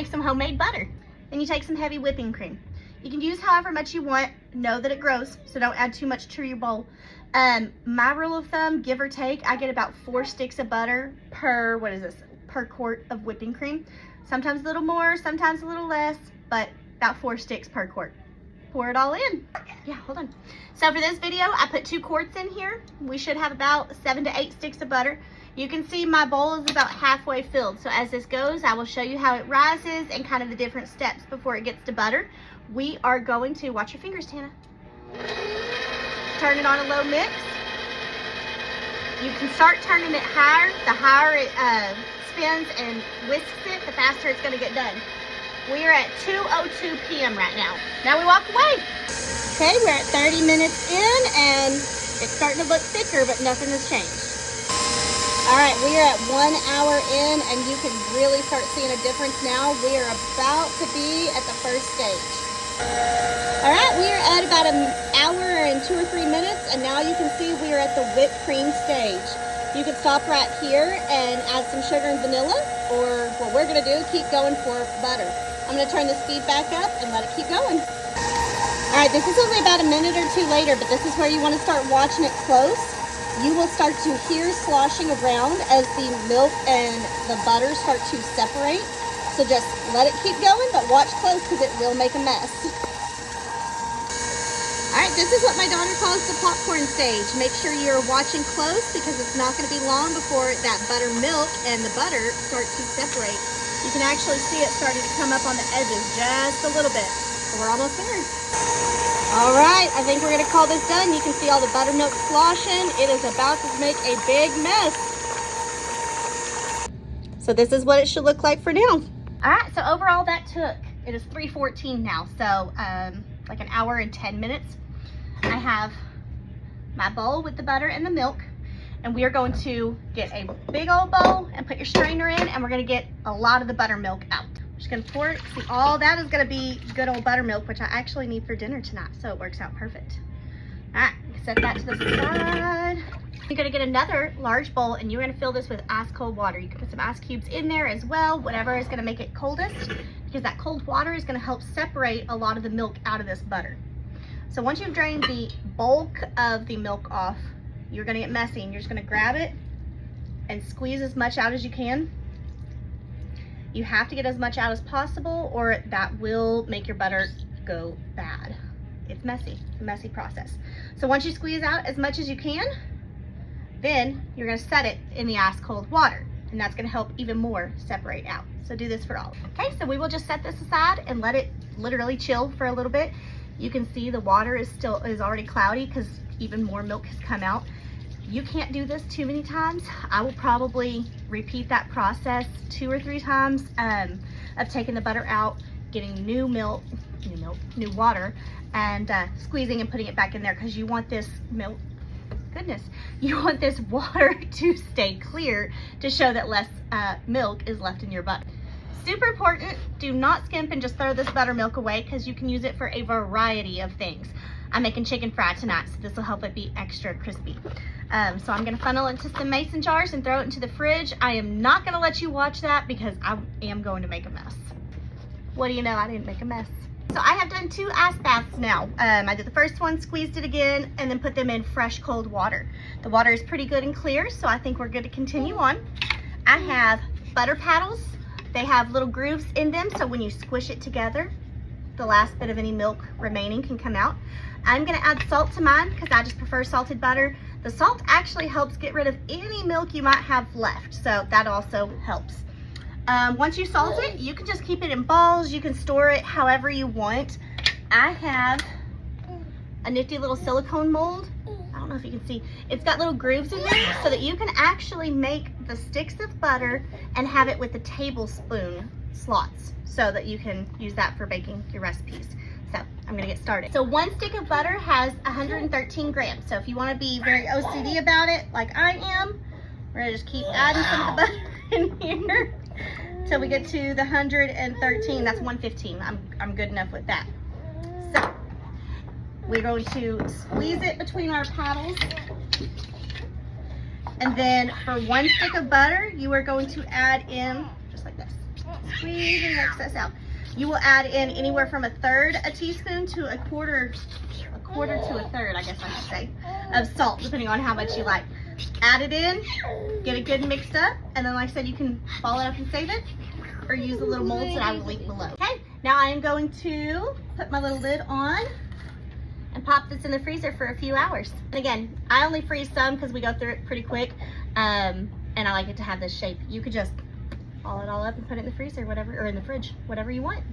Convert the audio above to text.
make some homemade butter. Then you take some heavy whipping cream. You can use however much you want. Know that it grows, so don't add too much to your bowl. My rule of thumb, give or take, I get about 4 sticks of butter per, per quart of whipping cream. Sometimes a little more, sometimes a little less, but about 4 sticks per quart. Pour it all in. Yeah, hold on. So for this video, I put 2 quarts in here. We should have about 7 to 8 sticks of butter. You can see my bowl is about halfway filled. So as this goes, I will show you how it rises and kind of the different steps before it gets to butter. We are going to, watch your fingers, Tana. Turn it on a low mix. You can start turning it higher. The higher it spins and whisks it, the faster it's gonna get done. We are at 2:02 p.m. right now. Now we walk away. Okay, we're at 30 minutes in and it's starting to look thicker, but nothing has changed. All right, we are at 1 hour in and you can really start seeing a difference now. We are about to be at the first stage. All right, we are at about an hour and 2 or 3 minutes, and now you can see we are at the whipped cream stage. You can stop right here and add some sugar and vanilla, or what we're gonna do, keep going for butter. I'm gonna turn the speed back up and let it keep going. All right, this is only about a minute or 2 later, but this is where you wanna start watching it close. You will start to hear sloshing around as the milk and the butter start to separate. So just let it keep going, but watch close because it will make a mess. All right, this is what my daughter calls the popcorn stage. Make sure you're watching close because it's not going to be long before that buttermilk and the butter start to separate. You can actually see it starting to come up on the edges just a little bit. So we're almost there. All right, I think we're going to call this done. You can see all the buttermilk sloshing. It is about to make a big mess. So this is what it should look like for now. All right, so overall that took, it is 3:14 now, so like an hour and 10 minutes. I have my bowl with the butter and the milk, and we are going to get a big old bowl and put your strainer in, and we're gonna get a lot of the buttermilk out. I'm just gonna pour it. See, all that is gonna be good old buttermilk, which I actually need for dinner tonight, so it works out perfect. All right, set that to the side. You're gonna get another large bowl and you're gonna fill this with ice cold water. You can put some ice cubes in there as well, whatever is gonna make it coldest, because that cold water is gonna help separate a lot of the milk out of this butter. So once you've drained the bulk of the milk off, you're gonna get messy and you're just gonna grab it and squeeze as much out as you can. You have to get as much out as possible or that will make your butter go bad. It's messy, it's a messy process. So once you squeeze out as much as you can, then you're gonna set it in the ice cold water, and that's gonna help even more separate out. So do this for all. Okay, so we will just set this aside and let it literally chill for a little bit. You can see the water is already cloudy because even more milk has come out. You can't do this too many times. I will probably repeat that process 2 or 3 times of taking the butter out, getting new water, and squeezing and putting it back in there because you want this milk, you want this water to stay clear to show that less milk is left in your butter. Super important, do not skimp and just throw this buttermilk away because you can use it for a variety of things. I'm making chicken fry tonight, so this will help it be extra crispy. So I'm gonna funnel it into some mason jars and throw it into the fridge. I am not gonna let you watch that because I am going to make a mess. What do you know, I didn't make a mess. So I have done 2 ice baths now. I did the first one, squeezed it again, and then put them in fresh cold water. The water is pretty good and clear, so I think we're good to continue on. I have butter paddles. They have little grooves in them, so when you squish it together, the last bit of any milk remaining can come out. I'm gonna add salt to mine because I just prefer salted butter. The salt actually helps get rid of any milk you might have left, so that also helps. Once you salt it, you can just keep it in balls. You can store it however you want. I have a nifty little silicone mold. I don't know if you can see. It's got little grooves in there so that you can actually make the sticks of butter and have it with the tablespoon slots so that you can use that for baking your recipes. So I'm gonna get started. So 1 stick of butter has 113 grams. So if you wanna be very OCD about it, like I am, we're gonna just keep adding some of the butter in here till we get to the 113. That's 115. I'm good enough with that. So we're going to squeeze it between our paddles. And then for 1 stick of butter, you are going to add in, just like this, squeeze and mix this out. You will add in anywhere from 1/3 a teaspoon to a quarter to a third, I guess I should say, of salt, depending on how much you like. Add it in, get it good mixed up, and then like I said, you can ball it up and save it, or use the little molds that I will link below. Okay, now I am going to put my little lid on and pop this in the freezer for a few hours. And again, I only freeze some because we go through it pretty quick, and I like it to have this shape. You could just ball it all up and put it in the freezer, whatever, or in the fridge, whatever you want.